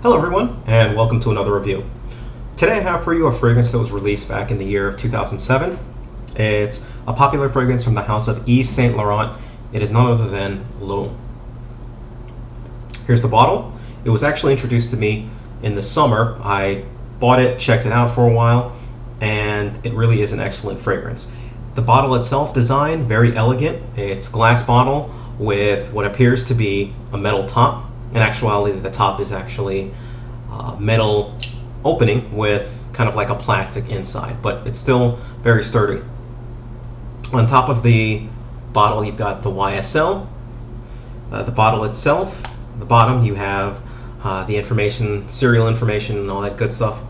Hello everyone, and welcome to another review. Today I have for you a fragrance that was released back in the year of 2007. It's a popular fragrance from the house of Yves Saint Laurent. It is none other than Cologne. Here's the bottle. It was actually introduced to me in the summer. I bought it, checked it out for a while, and it really is an excellent fragrance. The bottle itself, design, very elegant. It's a glass bottle with what appears to be a metal top. In actuality, the top is actually metal opening with kind of like a plastic inside, but it's still very sturdy. On top of the bottle, you've got the YSL, the bottle itself. At the bottom, you have the information, serial information, and all that good stuff.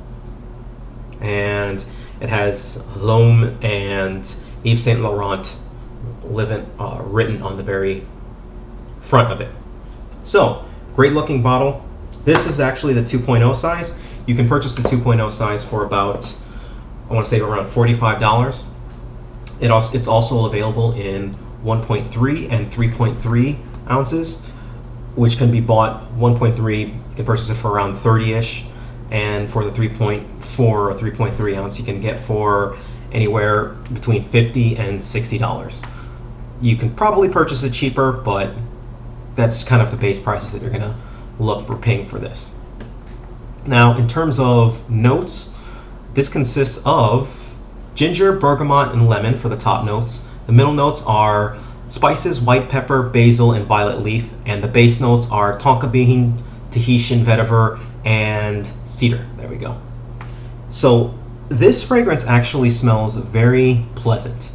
And it has L'Homme and Yves Saint Laurent written on the very front of it. So, great looking bottle. This is actually the 2.0 size. You can purchase the 2.0 size for about, I want to say around $45. It's also available in 1.3 and 3.3 ounces, which can be bought. 1.3, you can purchase it for around 30-ish, and for the 3.4 or 3.3 ounce, you can get for anywhere between $50 and $60. You can probably purchase it cheaper, but that's kind of the base prices that you're going to look for paying for this. Now, in terms of notes, this consists of ginger, bergamot, and lemon for the top notes. The middle notes are spices, white pepper, basil, and violet leaf. And the base notes are tonka bean, Tahitian vetiver, and cedar. There we go. So this fragrance actually smells very pleasant.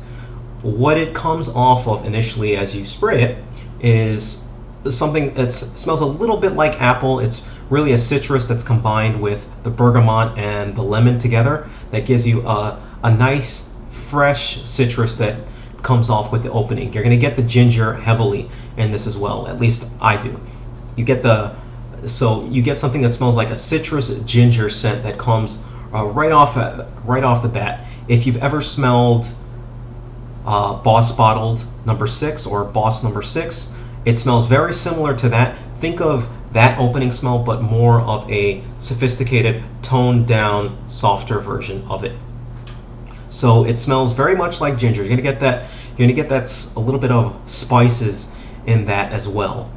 What it comes off of initially as you spray it is something that smells a little bit like apple. It's really a citrus that's combined with the bergamot and the lemon together that gives you a nice fresh citrus that comes off with the opening. You're going to get the ginger heavily in this as well. At least I do. You get something that smells like a citrus ginger scent that comes right off the bat. If you've ever smelled Boss Bottled number 6 or Boss number 6, it smells very similar to that. Think of that opening smell, but more of a sophisticated, toned down, softer version of it. So it smells very much like ginger. You're gonna get that a little bit of spices in that as well.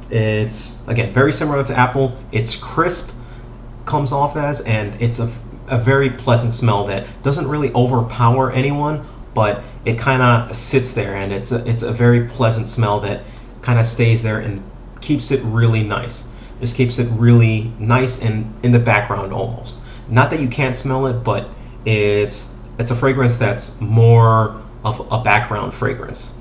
It's again very similar to apple. It's crisp, comes off as, and it's a very pleasant smell that doesn't really overpower anyone, but it kind of sits there, and it's a very pleasant smell that kind of stays there and keeps it really nice. Just keeps it really nice and in the background almost. Not that you can't smell it, but it's a fragrance that's more of a background fragrance.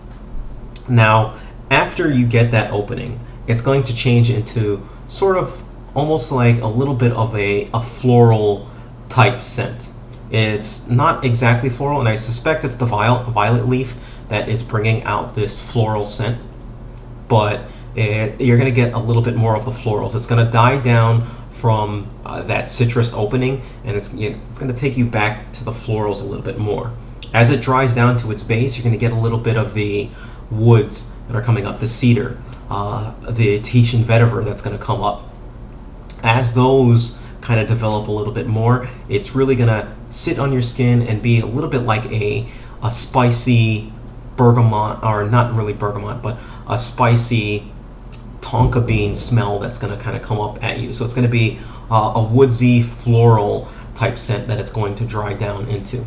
Now, after you get that opening, it's going to change into sort of almost like a little bit of a floral type scent. It's not exactly floral, and I suspect it's the violet leaf that is bringing out this floral scent, but you're going to get a little bit more of the florals. It's going to die down from that citrus opening, and it's going to take you back to the florals a little bit more. As it dries down to its base, you're going to get a little bit of the woods that are coming up, the cedar, the Tahitian vetiver that's going to come up. As those kind of develop a little bit more, it's really going to sit on your skin and be a little bit like a spicy bergamot, or not really bergamot, but a spicy tonka bean smell that's going to kind of come up at you. So it's going to be a woodsy floral type scent that it's going to dry down into.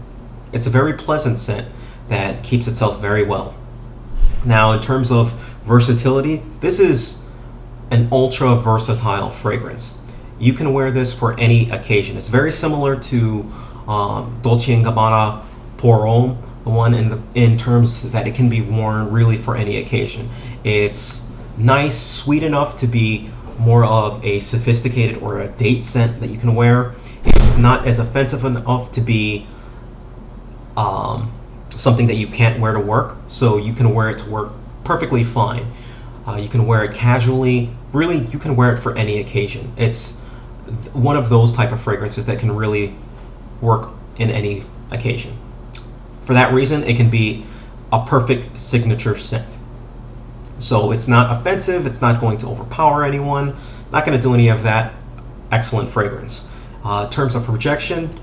It's a very pleasant scent that keeps itself very well. Now, in terms of versatility, this is an ultra versatile fragrance. You can wear this for any occasion. It's very similar to Dolce & Gabbana Pour Homme, the one in terms that it can be worn really for any occasion. It's nice, sweet enough to be more of a sophisticated or a date scent that you can wear. It's not as offensive enough to be something that you can't wear to work, so you can wear it to work perfectly fine. You can wear it casually. Really, you can wear it for any occasion. It's one of those type of fragrances that can really work in any occasion. For that reason, it can be a perfect signature scent. So it's not offensive, it's not going to overpower anyone, not going to do any of that. excellent fragrance. In terms of projection,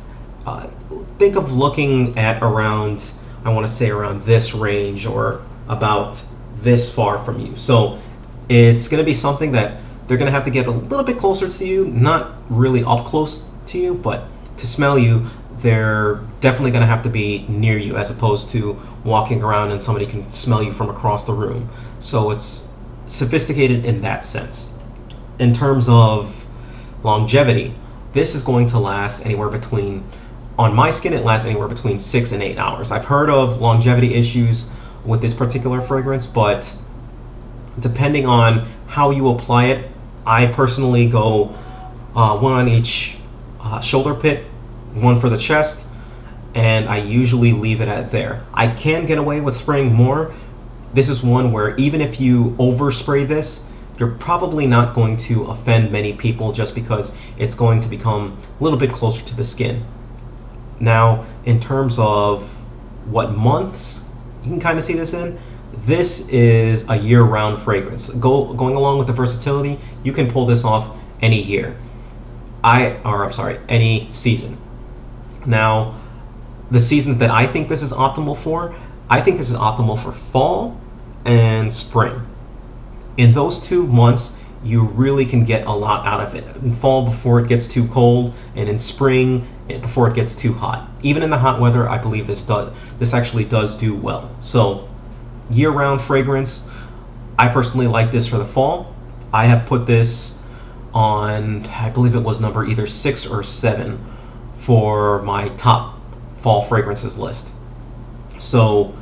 think of looking at around, I want to say around this range or about this far from you. So it's going to be something that they're going to have to get a little bit closer to you, not really up close to you, but to smell you, they're definitely going to have to be near you as opposed to walking around and somebody can smell you from across the room. So it's sophisticated in that sense. In terms of longevity, this is going to last anywhere between, on my skin, it lasts anywhere between 6 and 8 hours. I've heard of longevity issues with this particular fragrance, but depending on how you apply it, I personally go one on each shoulder pit, one for the chest, and I usually leave it at there. I can get away with spraying more. This is one where even if you overspray this, you're probably not going to offend many people just because it's going to become a little bit closer to the skin. Now, in terms of what months you can kind of see this in, this is a year-round fragrance. Going along with the versatility, you can pull this off any year. Any season. Now, the seasons that I think this is optimal for, I think this is optimal for fall and spring. In those 2 months, you really can get a lot out of it. In fall, before it gets too cold, and in spring, before it gets too hot. Even in the hot weather, I believe this actually does do well. So, year-round fragrance, I personally like this for the fall. I have put this on, I believe it was number either 6 or 7 for my top fall fragrances list. So,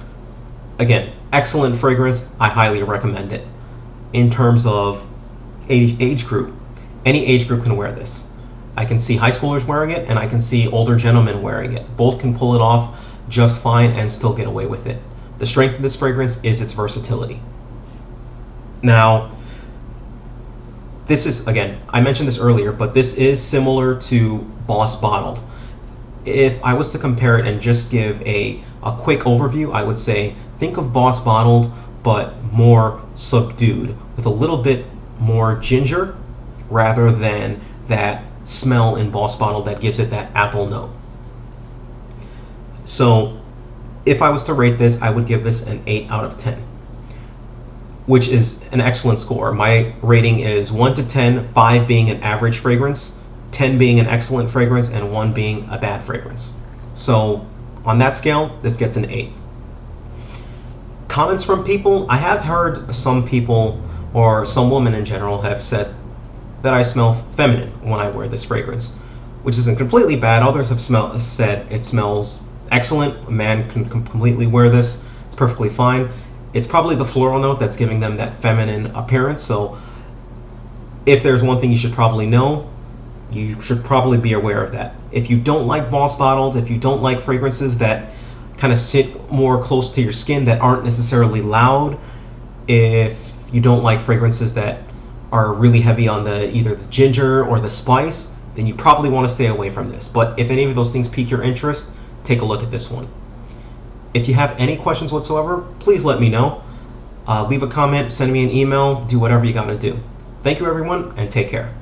again, excellent fragrance. I highly recommend it. In terms of age group, any age group can wear this. I can see high schoolers wearing it, and I can see older gentlemen wearing it. Both can pull it off just fine and still get away with it. The strength of this fragrance is its versatility. Now, this is, again, I mentioned this earlier, but this is similar to Boss Bottled. If I was to compare it and just give a quick overview, I would say think of Boss Bottled, but more subdued, with a little bit more ginger rather than that smell in Boss Bottled that gives it that apple note. So if I was to rate this, I would give this an 8 out of 10, which is an excellent score. My rating is 1 to 10, 5 being an average fragrance, 10 being an excellent fragrance, and 1 being a bad fragrance. So on that scale, this gets an 8. Comments from people, I have heard some people, or some women in general, have said that I smell feminine when I wear this fragrance, which isn't completely bad. Others have said it smells excellent. A man can completely wear this. It's perfectly fine. It's probably the floral note that's giving them that feminine appearance. So if there's one thing you should probably know, you should probably be aware of that. If you don't like Boss Bottled, if you don't like fragrances that kind of sit more close to your skin, that aren't necessarily loud, if you don't like fragrances that are really heavy on either the ginger or the spice, then you probably want to stay away from this. But if any of those things pique your interest, take a look at this one. If you have any questions whatsoever, please let me know. Leave a comment, send me an email, do whatever you gotta do. Thank you everyone, and take care.